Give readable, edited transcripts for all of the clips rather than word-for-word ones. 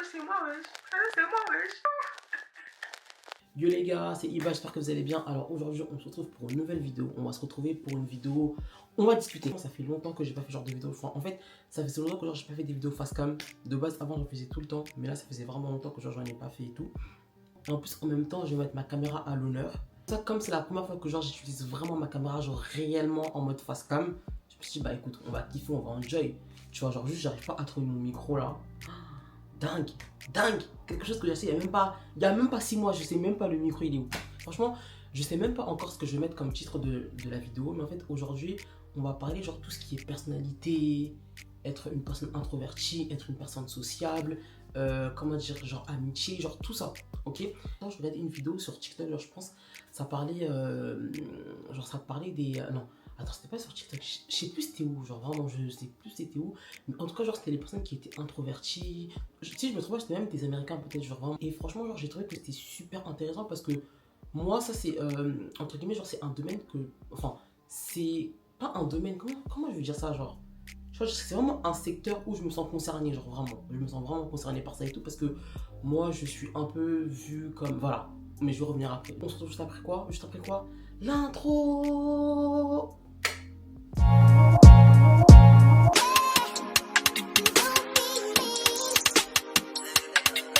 c'est moi, wesh. C'est moi, wesh. Yo les gars, c'est Iba, j'espère que vous allez bien. Alors aujourd'hui, on se retrouve pour une nouvelle vidéo. On va se retrouver pour une vidéo. On va discuter. Ça fait longtemps que j'ai pas fait ce genre de vidéo. Enfin, en fait, ça faisait longtemps que j'ai pas fait des vidéos face cam. De base, avant, j'en faisais tout le temps. Mais là, ça faisait vraiment longtemps que j'en ai pas fait et tout. Et en plus, en même temps, je vais mettre ma caméra à l'honneur. Ça, comme c'est la première fois que j'utilise vraiment ma caméra, genre réellement en mode face cam, je me suis dit, bah écoute, on va kiffer, on va enjoy. Tu vois, genre juste, j'arrive pas à trouver mon micro là. Dingue, dingue, quelque chose que j'essaie, il y a même pas 6 mois, je sais même pas le micro il est où. Franchement, je sais même pas encore ce que je vais mettre comme titre de la vidéo, mais en fait aujourd'hui, on va parler genre tout ce qui est personnalité, être une personne introvertie, être une personne sociable, comment dire, genre amitié, genre tout ça, ok. Quand je regardais une vidéo sur TikTok, genre je pense, ça parlait, des, non. Attends, c'était pas sur TikTok, je sais plus c'était où, genre vraiment, je sais plus c'était où, mais en tout cas, genre c'était les personnes qui étaient introverties. Si je me trouvais, c'était même des Américains peut-être, genre vraiment. Et franchement, genre j'ai trouvé que c'était super intéressant parce que moi, ça c'est, entre guillemets, genre c'est un domaine que, enfin, c'est pas un domaine, comment je veux dire ça, genre, je vois, c'est vraiment un secteur où je me sens concerné, genre vraiment, je me sens vraiment concerné par ça et tout parce que moi, je suis un peu vu comme, voilà, mais je vais revenir après. On se retrouve juste après quoi? Juste après quoi? L'intro.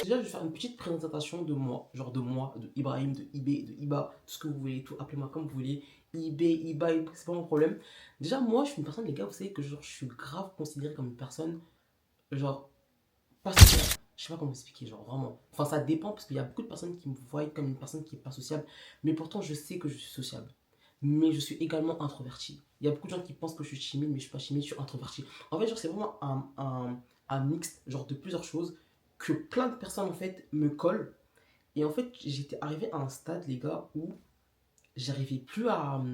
Déjà, je vais faire une petite présentation de moi, genre de moi, de Ibrahim, de Ibé, de Iba, tout ce que vous voulez, tout, appelez-moi comme vous voulez, Ibé, Iba, c'est pas mon problème. Déjà, moi, je suis une personne, les gars, vous savez que genre, je suis grave considéré comme une personne, genre, pas sociable. Je sais pas comment expliquer, genre, vraiment. Enfin, ça dépend, parce qu'il y a beaucoup de personnes qui me voient comme une personne qui est pas sociable, mais pourtant, je sais que je suis sociable. Mais je suis également introverti. Il y a beaucoup de gens qui pensent que je suis timide, mais je suis pas timide, je suis introverti. En fait, genre, c'est vraiment un mix, genre, de plusieurs choses que plein de personnes en fait me collent. Et en fait, j'étais arrivé à un stade, les gars, où j'arrivais plus à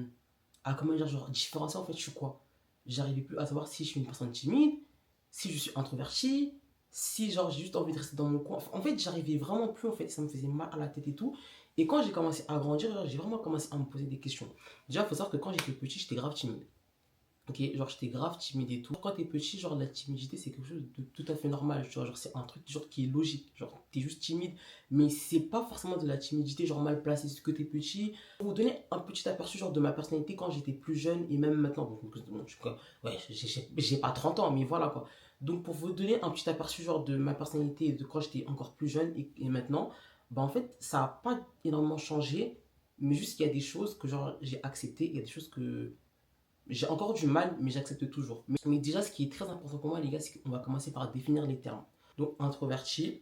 comment dire, genre différencier en fait je suis quoi. J'arrivais plus à savoir si je suis une personne timide, si je suis introverti, si genre j'ai juste envie de rester dans mon coin. En fait, j'arrivais vraiment plus en fait, ça me faisait mal à la tête et tout. Et quand j'ai commencé à grandir, j'ai vraiment commencé à me poser des questions. Déjà, il faut savoir que quand j'étais petit, j'étais grave timide. Ok, genre j'étais grave timide et tout. Quand t'es petit, genre la timidité c'est quelque chose de tout à fait normal, tu vois, genre c'est un truc genre qui est logique. Genre t'es juste timide, mais c'est pas forcément de la timidité genre mal placée, c'est que t'es petit. Pour vous donner un petit aperçu genre de ma personnalité quand j'étais plus jeune et même maintenant, bon, ouais, j'ai pas 30 ans, mais voilà quoi. Donc pour vous donner un petit aperçu genre de ma personnalité de quand j'étais encore plus jeune et maintenant, bah en fait ça a pas énormément changé, mais juste qu'il y a des choses que genre j'ai acceptées, il y a des choses que j'ai encore du mal, mais j'accepte toujours. Mais déjà, ce qui est très important pour moi, les gars, c'est qu'on va commencer par définir les termes. Donc, introverti,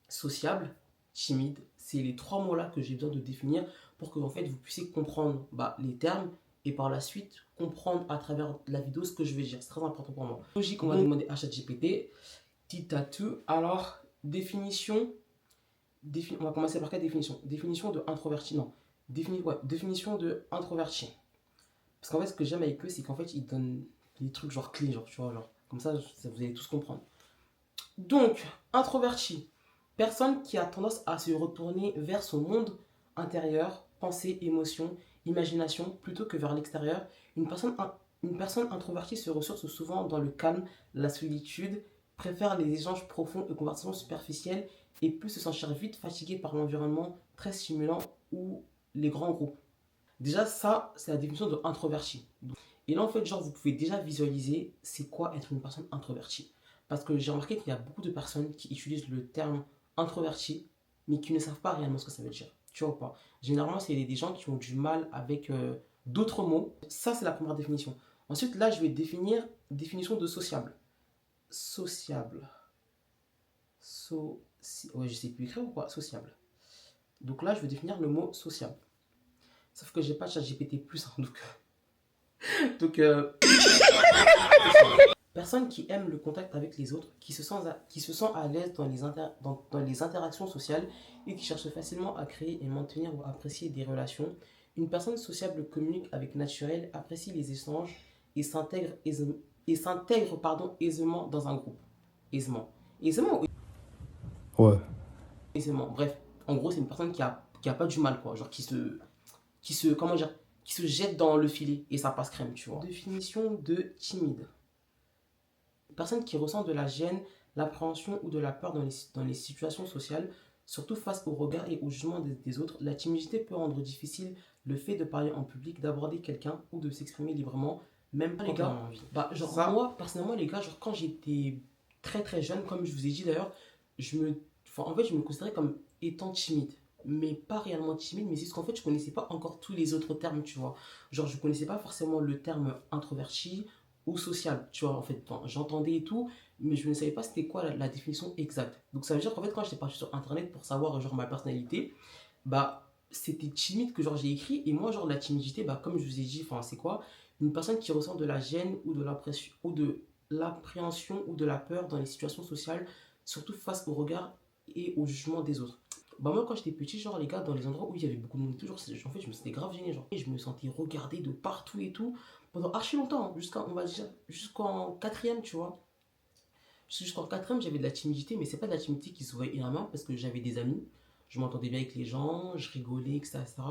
sociable, timide, c'est les 3 mots-là que j'ai besoin de définir pour que en fait, vous puissiez comprendre les termes et par la suite comprendre à travers la vidéo ce que je vais dire. C'est très important pour moi. Logique, on va demander à ChatGPT. Titatu. Alors, définition. On va commencer par quelle définition? Définition de introverti, non. Définition de introverti. Parce qu'en fait, ce que j'aime avec eux, c'est qu'en fait, ils donnent des trucs genre clés, genre, tu vois, genre, comme ça, vous allez tous comprendre. Donc, introverti, personne qui a tendance à se retourner vers son monde intérieur, pensée, émotion, imagination, plutôt que vers l'extérieur. Une personne introvertie se ressource souvent dans le calme, la solitude, préfère les échanges profonds et conversations superficielles et peut se sentir vite fatigué par l'environnement très stimulant ou les grands groupes. Déjà, ça, c'est la définition de introverti. Et là, en fait, genre, vous pouvez déjà visualiser c'est quoi être une personne introvertie. Parce que j'ai remarqué qu'il y a beaucoup de personnes qui utilisent le terme introverti, mais qui ne savent pas réellement ce que ça veut dire. Tu vois ou pas? Généralement, c'est des gens qui ont du mal avec d'autres mots. Ça, c'est la première définition. Ensuite, là, je vais définir définition de sociable. Sociable. Ouais, je sais plus écrire ou quoi? Sociable. Donc là, je vais définir le mot sociable. Sauf que j'ai pas de ChatGPT+, hein, donc personne qui aime le contact avec les autres, qui se sent à l'aise dans les interactions sociales et qui cherche facilement à créer et maintenir ou apprécier des relations. Une personne sociable communique avec naturel, apprécie les échanges et s'intègre aisément dans un groupe. Aisément ou Ouais. aisément. Bref, en gros, c'est une personne qui a pas du mal, quoi. Genre comment dire, qui se jette dans le filet et ça passe crème, tu vois. Définition de timide. Personne qui ressent de la gêne, l'appréhension ou de la peur dans les situations sociales, surtout face au regard et au jugement des autres. La timidité peut rendre difficile le fait de parler en public, d'aborder quelqu'un ou de s'exprimer librement, même quand on a envie. Bah, genre, ça, moi, personnellement, les gars, genre, quand j'étais très très jeune, comme je vous ai dit d'ailleurs, en fait, je me considérais comme étant timide. Mais pas réellement timide, mais c'est ce qu'en fait, je connaissais pas encore tous les autres termes, tu vois. Genre, je connaissais pas forcément le terme introverti ou social, tu vois. En fait, enfin, j'entendais et tout, mais je ne savais pas c'était quoi la définition exacte. Donc, ça veut dire qu'en fait, quand j'étais parti sur internet pour savoir, genre, ma personnalité, bah, c'était timide que, genre, j'ai écrit. Et moi, genre, la timidité, bah, comme je vous ai dit, enfin, c'est quoi? Une personne qui ressent de la gêne ou de l'impression, ou de l'appréhension ou de la peur dans les situations sociales, surtout face au regard et au jugement des autres. Bah moi quand j'étais petit, genre les gars, dans les endroits où il y avait beaucoup de monde, toujours, en fait je me sentais grave gêné, genre, et je me sentais regardé de partout et tout, pendant archi longtemps, hein, jusqu'à, on va dire, jusqu'en quatrième, tu vois. Jusqu'en quatrième, j'avais de la timidité, mais c'est pas de la timidité qui se voyait énormément, parce que j'avais des amis, je m'entendais bien avec les gens, je rigolais, etc., etc.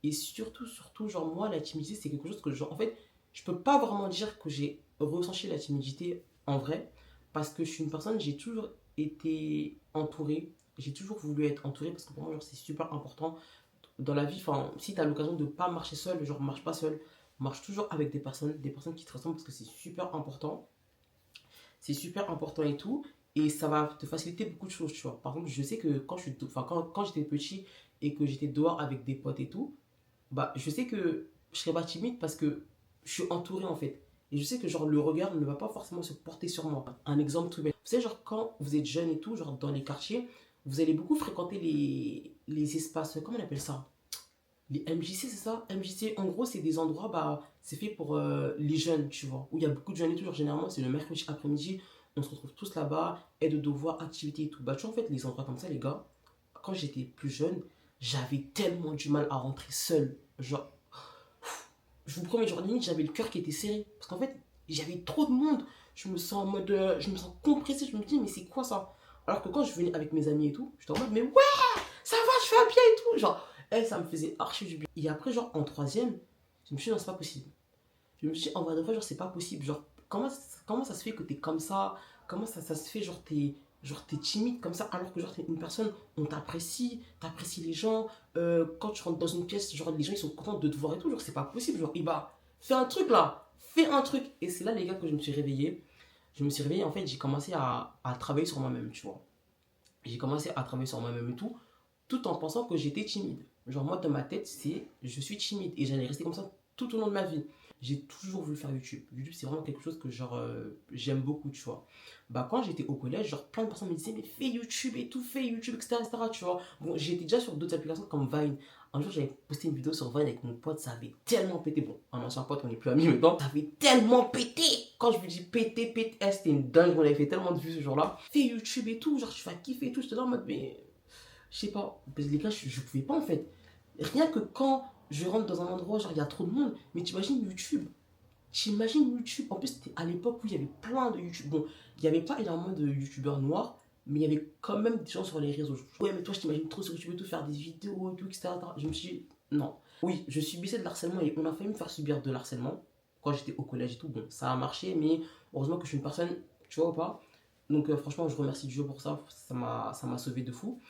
Et surtout, genre moi, la timidité, c'est quelque chose que, genre, en fait, je peux pas vraiment dire que j'ai ressenti la timidité en vrai, parce que je suis une personne, j'ai toujours été entouré, j'ai toujours voulu être entouré, parce que pour moi, genre, c'est super important dans la vie. Enfin, si tu as l'occasion de pas marcher seul, genre, marche pas seul, marche toujours avec des personnes qui te ressemblent, parce que c'est super important. C'est super important et tout. Et ça va te faciliter beaucoup de choses, tu vois. Par contre, je sais que quand j'étais petit et que j'étais dehors avec des potes et tout, bah, je sais que je serais pas timide parce que je suis entouré en fait. Et je sais que genre le regard ne va pas forcément se porter sur moi. Un exemple tout bête. Vous savez, genre quand vous êtes jeune et tout, genre dans les quartiers, vous allez beaucoup fréquenter les espaces, comment on appelle ça? Les MJC, c'est ça? MJC, en gros, c'est des endroits, bah, c'est fait pour les jeunes, tu vois. Où il y a beaucoup de jeunes et tout. Genre, généralement, c'est le mercredi après-midi, on se retrouve tous là-bas, aide de devoirs, activités et tout. Bah, tu vois, en fait, les endroits comme ça, les gars, quand j'étais plus jeune, j'avais tellement du mal à rentrer seul. Genre, je vous promets, genre limite j'avais le cœur qui était serré. Parce qu'en fait, j'avais trop de monde. Je me sens en mode. Je me sens compressé. Je me dis, mais c'est quoi ça? Alors que quand je venais avec mes amis et tout, j'étais en mode, mais ouais, ça va, je fais bien et tout. Genre, ça me faisait archi du bien. Et après, genre, en troisième, je me suis dit, non, c'est pas possible. Je me suis dit, en vrai de vrai, genre, c'est pas possible. Genre, comment ça se fait que t'es comme ça? Comment ça se fait, genre, t'es timide comme ça, alors que, genre, t'es une personne, on t'apprécies les gens. Quand tu rentres dans une pièce, genre, les gens, ils sont contents de te voir et tout. Genre, c'est pas possible. Genre, bah, fais un truc là. Fais un truc. Et c'est là, les gars, que je me suis réveillé. Je me suis réveillé, en fait, j'ai commencé à travailler sur moi-même, tu vois. J'ai commencé à travailler sur moi-même et tout en pensant que j'étais timide. Genre, moi, dans ma tête, c'est je suis timide. Et j'allais rester comme ça tout au long de ma vie. J'ai toujours voulu faire YouTube. YouTube, c'est vraiment quelque chose que, genre, j'aime beaucoup, tu vois. Bah, quand j'étais au collège, genre, plein de personnes me disaient, mais fais YouTube et tout, fais YouTube, etc., tu vois. Bon, j'étais déjà sur d'autres applications comme Vine. Un jour, j'avais posté une vidéo sur Vine avec mon pote, ça avait tellement pété. Bon, un ancien pote, on n'est plus amis maintenant. Ça avait tellement pété. Quand je vous dis pété, c'était une dingue. On avait fait tellement de vues ce jour-là. Fais YouTube et tout, genre, tu vas kiffer et tout. J'étais là en mode, mais je sais pas. Parce que les gars, je pouvais pas en fait. Rien que quand je rentre dans un endroit, genre, il y a trop de monde. Mais t'imagines YouTube. J'imagine YouTube. En plus, c'était à l'époque où il y avait plein de YouTube. Bon, il n'y avait pas énormément de YouTubeurs noirs, mais il y avait quand même des gens sur les réseaux. Ouais, mais toi, je t'imagine trop sur YouTube et tout, faire des vidéos et tout, etc. Je me suis dit, non. Oui, je subissais de l'harcèlement et on a failli me faire subir de l'harcèlement quand j'étais au collège et tout. Bon, ça a marché, mais heureusement que je suis une personne, tu vois ou pas. Donc, franchement, je remercie Dieu pour ça. Ça m'a sauvé de fou.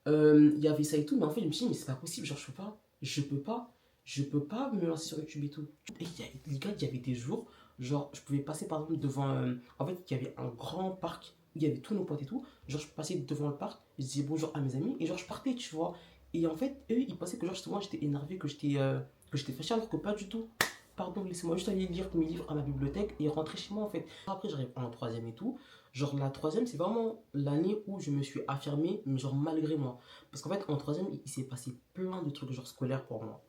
Il y avait ça et tout, mais en fait, je me suis dit, mais c'est pas possible, genre, je peux pas me lancer sur YouTube et tout. Et les gars, il y avait des jours, genre, je pouvais passer par exemple devant. En fait, il y avait un grand parc où il y avait tous nos potes et tout. Genre, je passais devant le parc, je disais bonjour à mes amis et genre, je partais, tu vois. Et en fait, eux, ils pensaient que genre, justement, j'étais énervé, que j'étais fâché, alors que pas du tout. Pardon, laissez-moi juste aller lire mes livres à ma bibliothèque et rentrer chez moi en fait. Après, j'arrive en troisième et tout. Genre, la troisième, c'est vraiment l'année où je me suis affirmé, mais genre malgré moi. Parce qu'en fait, en troisième, il s'est passé plein de trucs genre scolaires pour moi.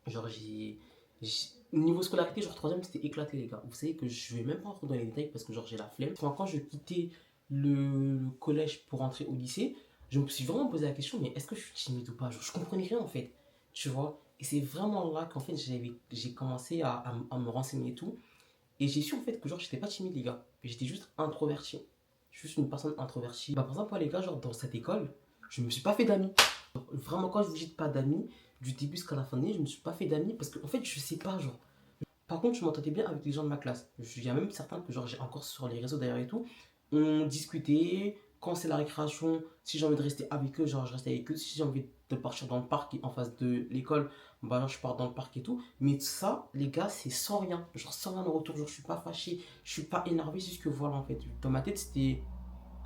Genre, niveau scolarité, genre troisième, c'était éclaté, les gars. Vous savez que je vais même pas rentrer dans les détails parce que genre j'ai la flemme. Enfin, quand je quittais le collège pour rentrer au lycée, je me suis vraiment posé la question, mais est-ce que je suis timide ou pas? Genre, je comprenais rien en fait, tu vois. Et c'est vraiment là qu'en fait j'ai commencé à me renseigner et tout. Et j'ai su en fait que genre j'étais pas timide, les gars. J'étais juste introverti. Juste une personne introvertie. Bah, par exemple, moi, les gars, genre dans cette école, je me suis pas fait d'amis. Vraiment, quand je vous dis pas d'amis, du début jusqu'à la fin de l'année, je me suis pas fait d'amis parce que en fait, je sais pas, genre. Par contre, je m'entendais bien avec les gens de ma classe. Il y a même certains que genre j'ai encore sur les réseaux d'ailleurs et tout. On discutait. Quand c'est la récréation, si j'ai envie de rester avec eux, genre je reste avec eux. Si j'ai envie de partir dans le parc en face de l'école, bah alors je pars dans le parc et tout. Mais ça, les gars, c'est sans rien. Genre sans rien de retour. Genre je suis pas fâché, je suis pas énervé. C'est juste que voilà, en fait, dans ma tête, c'était.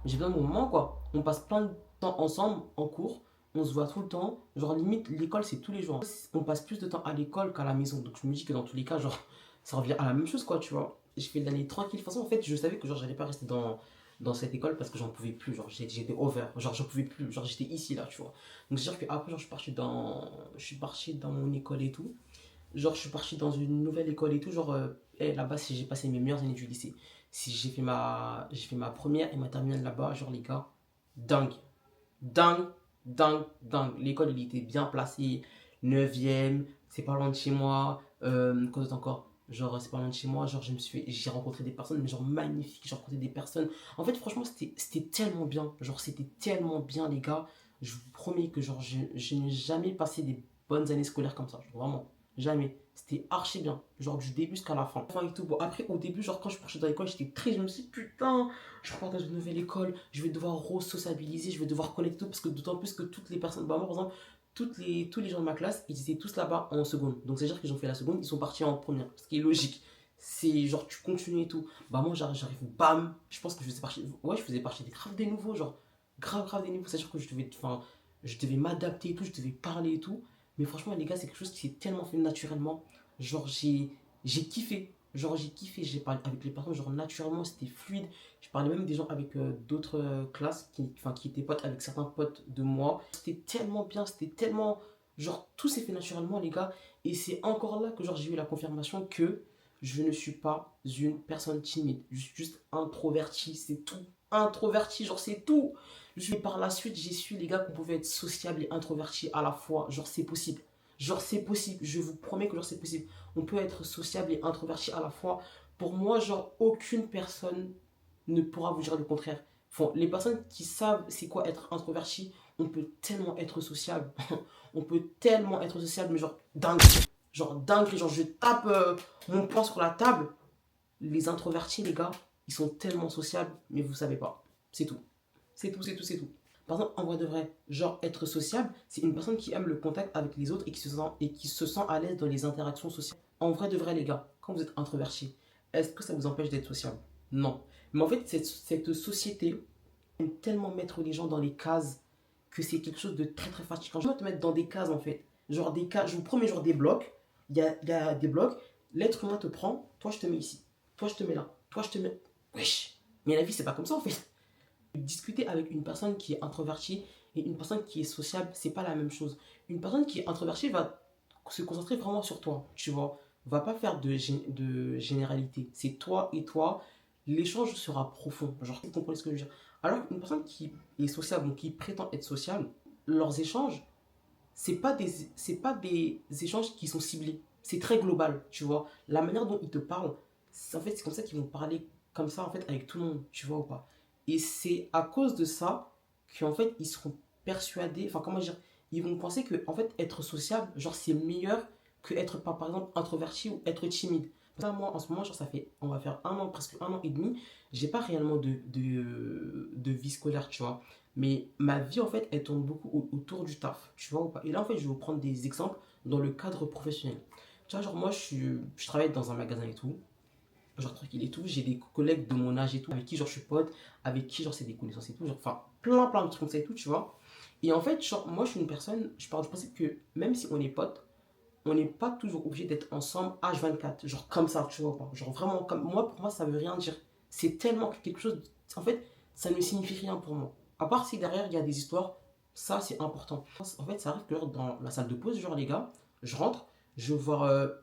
J'ai besoin de mon moment quoi. On passe plein de temps ensemble en cours. On se voit tout le temps. Genre limite, l'école, c'est tous les jours. On passe plus de temps à l'école qu'à la maison. Donc je me dis que dans tous les cas, genre, ça revient à la même chose quoi, tu vois. Et je fais de l'année tranquille. De toute façon, en fait, je savais que genre, j'allais pas rester dans cette école parce que j'en pouvais plus. Genre, j'étais over. Genre, j'en pouvais plus. Genre, j'étais ici là, tu vois. Donc, c'est-à-dire qu'après, genre, je suis parti dans mon école et tout. Genre, je suis parti dans une nouvelle école et tout. Genre, là-bas, si j'ai passé mes meilleures années du lycée. Si j'ai fait ma première et ma terminale là-bas, genre, les gars, dingue. Dingue, dingue, dingue. L'école, elle était bien placée. Neuvième, c'est pas loin de chez moi. Quoi d'autre encore? Genre, c'est pas loin de chez moi. Genre, j'ai rencontré des personnes, mais genre magnifiques. J'ai rencontré des personnes. En fait, franchement, c'était tellement bien. Genre, c'était tellement bien, les gars. Je vous promets que, genre, je n'ai jamais passé des bonnes années scolaires comme ça. Genre, vraiment, jamais. C'était archi bien. Genre, du début jusqu'à la fin. Enfin, et tout. Bon, après, au début, genre, quand je partais dans l'école, j'étais triste. Je me suis dit, putain, je repars dans une nouvelle école, je vais devoir re-sociabiliser, je vais devoir connaître tout, parce que d'autant plus que toutes les personnes, bah moi par exemple, tous les gens de ma classe, ils étaient tous là-bas en seconde. Donc c'est-à-dire qu'ils ont fait la seconde, ils sont partis en première, ce qui est logique. C'est genre tu continues et tout. Bah moi j'arrive, bam, je pense que je faisais partie des graves des nouveaux, genre grave grave des nouveaux. C'est-à-dire que je devais m'adapter et tout, je devais parler et tout. Mais franchement les gars, c'est quelque chose qui s'est tellement fait naturellement. Genre j'ai kiffé. Genre j'ai kiffé, j'ai parlé avec les personnes, genre naturellement c'était fluide. Je parlais même des gens avec d'autres classes qui étaient potes avec certains potes de moi. C'était tellement bien, c'était tellement. Genre, tout s'est fait naturellement, les gars. Et c'est encore là que genre, j'ai eu la confirmation que je ne suis pas une personne timide. Je suis juste introverti, c'est tout. Introverti, genre, c'est tout. Par la suite, j'ai su, les gars, qu'on pouvait être sociable et introverti à la fois. Genre, c'est possible. Genre, c'est possible. Je vous promets que genre, c'est possible. On peut être sociable et introverti à la fois. Pour moi, genre, aucune personne ne pourra vous dire le contraire. Enfin, les personnes qui savent c'est quoi être introverti, on peut tellement être sociable. On peut tellement être sociable, mais genre dingue. Genre dingue, genre je tape mon poing sur la table. Les introvertis, les gars, ils sont tellement sociables, mais vous savez pas. C'est tout. C'est tout, c'est tout, c'est tout. Par exemple, en vrai de vrai, genre être sociable, c'est une personne qui aime le contact avec les autres et qui se sent à l'aise dans les interactions sociales. En vrai de vrai, les gars, quand vous êtes introverti, est-ce que ça vous empêche d'être sociable? Non. Mais en fait, cette société aime tellement mettre les gens dans les cases que c'est quelque chose de très très fatigant. Je vais te mettre dans des cases en fait. Genre des cases, je vous promets, genre des blocs. Il y a des blocs. L'être humain te prend, toi je te mets ici. Toi je te mets là. Toi je te mets. Wesh. Mais la vie, c'est pas comme ça en fait. Discuter avec une personne qui est introvertie et une personne qui est sociable, c'est pas la même chose. Une personne qui est introvertie va se concentrer vraiment sur toi, tu vois. Va pas faire de généralité. C'est toi et toi. L'échange sera profond. Genre, vous comprenez ce que je veux dire. Alors qu'une personne qui est sociable ou qui prétend être sociable, leurs échanges, c'est pas des échanges qui sont ciblés. C'est très global, tu vois. La manière dont ils te parlent, en fait, c'est comme ça qu'ils vont parler comme ça, en fait, avec tout le monde, tu vois ou pas. Et c'est à cause de ça qu'en fait, ils seront persuadés, enfin, comment dire, ils vont penser que, en fait, être sociable, genre, c'est meilleur que être, par exemple, introverti ou être timide. Ça, moi, en ce moment, genre, on va faire un an, presque un an et demi, j'ai pas réellement de vie scolaire, tu vois. Mais ma vie, en fait, elle tourne beaucoup autour du taf, tu vois ou pas. Et là, en fait, je vais vous prendre des exemples dans le cadre professionnel. Tu vois, genre, moi, je travaille dans un magasin et tout, genre tranquille et tout. J'ai des collègues de mon âge et tout, avec qui, genre, je suis pote, avec qui, genre, c'est des connaissances et tout. Genre, enfin, plein de trucs comme ça et tout, tu vois. Et en fait, genre, moi, je suis une personne, je pars du principe que même si on est potes, on n'est pas toujours obligé d'être ensemble H24, genre comme ça, tu vois ou pas. Genre vraiment, comme moi, pour moi, ça veut rien dire. C'est tellement quelque chose, en fait, ça ne signifie rien pour moi. À part si derrière, il y a des histoires, ça, c'est important. En fait, ça arrive que genre, dans la salle de pause, genre les gars, je rentre, je vois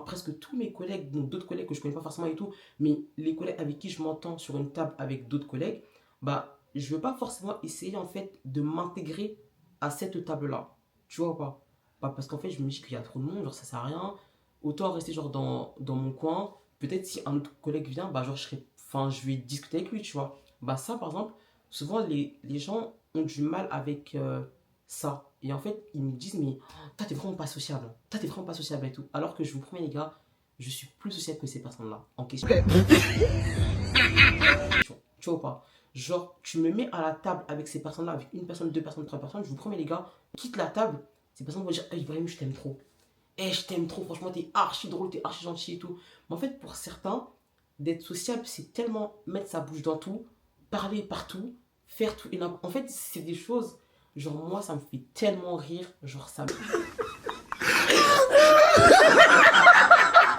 presque tous mes collègues, donc d'autres collègues que je connais pas forcément et tout, mais les collègues avec qui je m'entends sur une table avec d'autres collègues, bah, je veux pas forcément essayer en fait de m'intégrer à cette table-là. Tu vois ou pas? Bah, parce qu'en fait, je me dis qu'il y a trop de monde, genre ça sert à rien. Autant rester genre dans mon coin. Peut-être si un autre collègue vient, bah genre je vais discuter avec lui, tu vois. Bah ça, par exemple, souvent les gens ont du mal avec ça. Et en fait, ils me disent, mais toi, t'es vraiment pas sociable. Toi, t'es vraiment pas sociable et tout. Alors que je vous promets, les gars, je suis plus sociable que ces personnes-là en question. Tu vois ou pas? Genre, tu me mets à la table avec ces personnes-là, avec une personne, deux personnes, trois personnes, je vous promets les gars, quitte la table, ces personnes vont dire, hey, Ibrahim, je t'aime trop. Eh, je t'aime trop, franchement, t'es archi drôle, t'es archi gentil et tout. Mais en fait, pour certains, d'être sociable, c'est tellement mettre sa bouche dans tout, parler partout, faire tout. Et en fait, c'est des choses, genre, moi, ça me fait tellement rire, genre, ça me...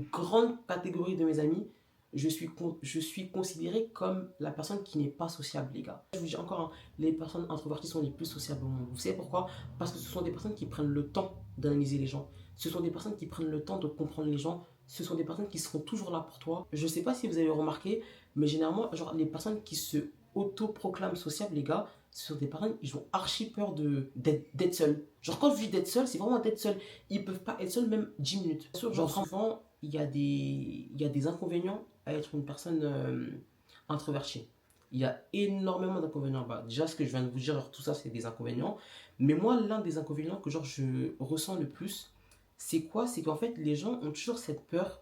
Une grande catégorie de mes amis, je suis considéré comme la personne qui n'est pas sociable, les gars. Je vous dis encore, hein, les personnes introverties sont les plus sociables au monde. Vous savez pourquoi? Parce que ce sont des personnes qui prennent le temps d'analyser les gens. Ce sont des personnes qui prennent le temps de comprendre les gens. Ce sont des personnes qui seront toujours là pour toi. Je sais pas si vous avez remarqué, mais généralement, genre, les personnes qui se autoproclament sociables, les gars, ce sont des personnes, ils ont archi peur d'être seuls. Genre, quand je dis d'être seul, c'est vraiment d'être seul. Ils peuvent pas être seuls même 10 minutes. Genre, souvent, il y a des inconvénients à être une personne introvertie. Il y a énormément d'inconvénients. Bah, déjà, ce que je viens de vous dire, genre, tout ça, c'est des inconvénients. Mais moi, l'un des inconvénients que genre, je ressens le plus, c'est quoi? C'est qu'en fait, les gens ont toujours cette peur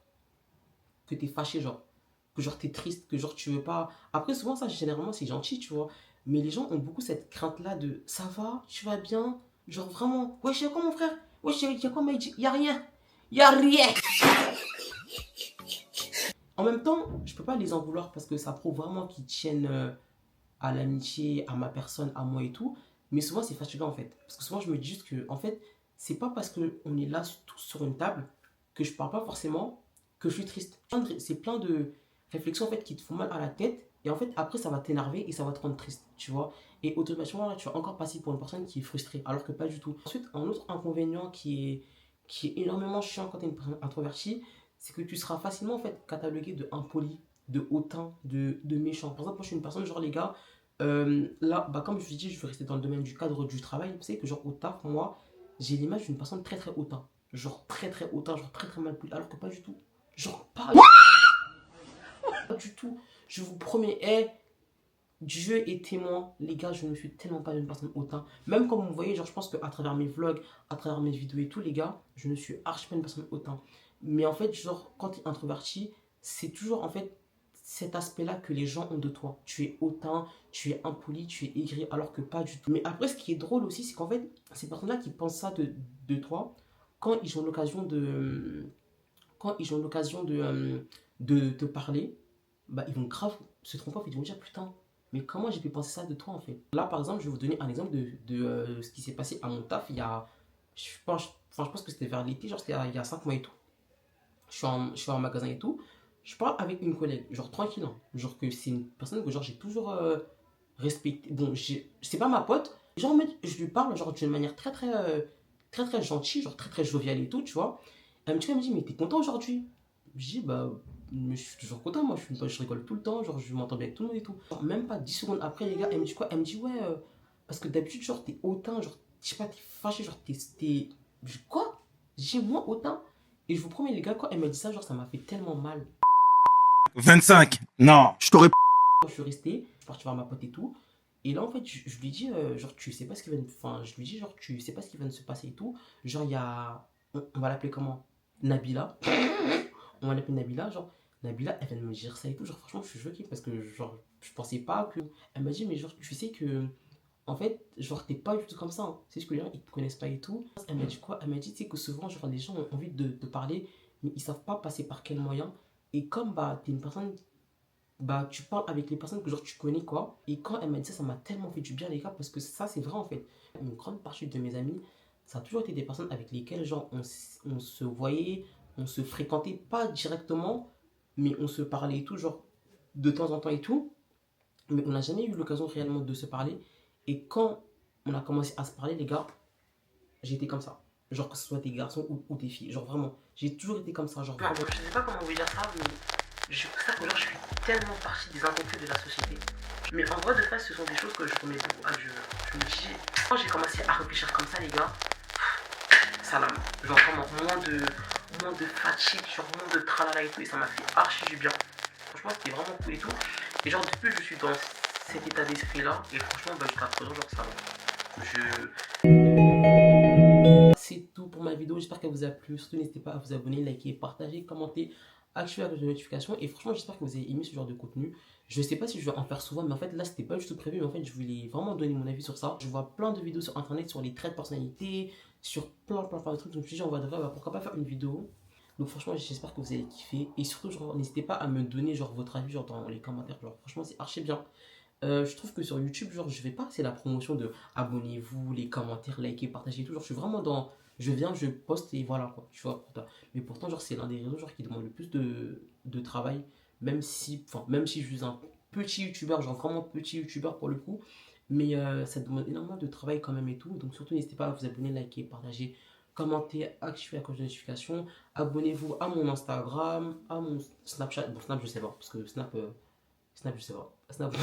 que t'es fâché, genre. Que genre, t'es triste, que genre, tu veux pas... Après, souvent, ça, généralement, c'est gentil, tu vois. Mais les gens ont beaucoup cette crainte-là de ça va, tu vas bien, genre vraiment, wesh, y'a quoi mon frère? Wesh, y'a quoi mec? Y'a rien, y'a rien. En même temps, je peux pas les en vouloir parce que ça prouve vraiment qu'ils tiennent à l'amitié, à ma personne, à moi et tout. Mais souvent, c'est fatigant en fait. Parce que souvent, je me dis juste que, en fait, c'est pas parce qu'on est là tous sur une table que je parle pas forcément que je suis triste. C'est plein de réflexions en fait qui te font mal à la tête. Et en fait, après, ça va t'énerver et ça va te rendre triste, tu vois. Et automatiquement, là, tu vas encore passer pour une personne qui est frustrée, alors que pas du tout. Ensuite, un autre inconvénient qui est énormément chiant quand tu es une personne introvertie, c'est que tu seras facilement en fait catalogué de impoli, de hautain, de méchant. Par exemple, moi, je suis une personne, genre les gars, là, bah, comme je vous dis, je veux rester dans le domaine du cadre du travail. Vous savez que genre au taf, moi, j'ai l'image d'une personne très très hautain. Genre très très hautain, genre très très mal poli, alors que pas du tout. Genre pas du tout. Je vous promets, Dieu est témoin, les gars, je ne suis tellement pas une personne hautain. Même comme vous voyez, genre je pense qu'à travers mes vlogs, à travers mes vidéos et tout, les gars, je ne suis archi pas une personne hautain. Mais en fait, genre, quand tu es introverti, c'est toujours en fait cet aspect-là que les gens ont de toi. Tu es hautain, tu es impoli, tu es aigri, alors que pas du tout. Mais après, ce qui est drôle aussi, c'est qu'en fait, ces personnes-là qui pensent ça de toi, quand ils ont l'occasion de te parler, bah, ils vont grave se tromper, en fait, ils vont dire putain, mais comment j'ai pu penser ça de toi en fait? Là par exemple, je vais vous donner un exemple de ce qui s'est passé à mon taf il y a, je pense que c'était vers l'été, genre c'était il y a 5 mois et tout. Je suis en magasin et tout, je parle avec une collègue, genre tranquille, hein. Genre que c'est une personne que genre j'ai toujours respecté. Bon, c'est pas ma pote, genre en mode, je lui parle genre d'une manière très très gentille, genre très très joviale et tout, tu vois. Elle me dit, mais t'es content aujourd'hui? Je dis, bah, mais je suis toujours content, moi, je rigole tout le temps, genre, je m'entends bien avec tout le monde et tout. Genre, même pas 10 secondes après, les gars, elle me dit quoi? Elle me dit, ouais, parce que d'habitude, genre, t'es hautain, genre, je sais pas, t'es fâché, genre, Je dis, quoi? J'ai moi hautain? Et je vous promets, les gars, quand elle m'a dit ça, genre, ça m'a fait tellement mal. 25. Non, je t'aurais... Je suis resté, je suis parti voir ma pote et tout. Et là, en fait, je lui dis, genre, tu sais pas ce qui va... Enfin, je lui dis, genre, tu sais pas ce qui va de se passer et tout. Genre, il y a... On va l'appeler comment? Nabila. On va l'appeler Nabila, genre, Nabila, elle vient de me dire ça et tout, genre, franchement, je suis choquée parce que, genre, je pensais pas que... Elle m'a dit, mais genre, tu sais que, en fait, genre, t'es pas du tout comme ça, hein. C'est juste que les gens, ils te connaissent pas et tout. Elle m'a dit quoi? Elle m'a dit, tu sais que souvent, genre, les gens ont envie de te parler, mais ils savent pas passer par quel moyen. Et comme, bah, t'es une personne, bah, tu parles avec les personnes que, genre, tu connais, quoi. Et quand elle m'a dit ça, ça m'a tellement fait du bien, les gars, parce que ça, c'est vrai, en fait. Une grande partie de mes amis, ça a toujours été des personnes avec lesquelles, genre, on se voyait, on se fréquentait pas directement, mais on se parlait et tout, genre de temps en temps et tout. Mais on n'a jamais eu l'occasion réellement de se parler. Et quand on a commencé à se parler, les gars, j'étais comme ça. Genre que ce soit des garçons ou des filles. Genre vraiment, j'ai toujours été comme ça. Genre vraiment. Je sais pas comment vous dire ça, mais je trouve ça que genre, je suis tellement partie des incompris de la société. Mais en vrai de fait, ce sont des choses que je remets beaucoup à Dieu. Je me dis, quand j'ai commencé à réfléchir comme ça, les gars, salam. Genre vraiment, moins de fatigue, genre moins de tralala et tout. Et ça m'a fait archi du bien. Franchement, c'était vraiment cool et tout. Et genre, depuis, je suis dans cet état d'esprit-là. Et franchement, bah, jusqu'à présent, genre, ça va. C'est tout pour ma vidéo, j'espère qu'elle vous a plu. Surtout, n'hésitez pas à vous abonner, liker, partager, commenter, activer la cloche de notification. Et franchement, j'espère que vous avez aimé ce genre de contenu. Je sais pas si je vais en faire souvent, mais en fait, là, c'était pas du tout prévu. Mais en fait, je voulais vraiment donner mon avis sur ça. Je vois plein de vidéos sur internet sur les traits de personnalité, sur plein de trucs. Donc, je me suis dit, on va devoir, bah, pourquoi pas faire une vidéo. Donc, franchement, j'espère que vous allez kiffer. Et surtout, genre, n'hésitez pas à me donner genre, votre avis genre, dans les commentaires. Genre, franchement, c'est archi bien. Je trouve que sur YouTube, genre, je vais pas, c'est la promotion de abonnez-vous, les commentaires, likez, partagez tout. Genre, je suis vraiment dans. Je viens, je poste et voilà quoi. Tu vois, mais pourtant, genre, c'est l'un des réseaux genre, qui demande le plus de travail. Même si je suis un petit youtubeur, genre vraiment petit youtubeur pour le coup. Mais ça demande énormément de travail quand même et tout. Donc, surtout, n'hésitez pas à vous abonner, liker, partager, commenter, activer la cloche de notification. Abonnez-vous à mon Instagram, à mon Snapchat. Bon, Snap, je sais pas, parce que Snap, je sais pas. Snap,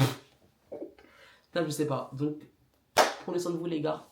je sais pas. Donc, prenez soin de vous, les gars.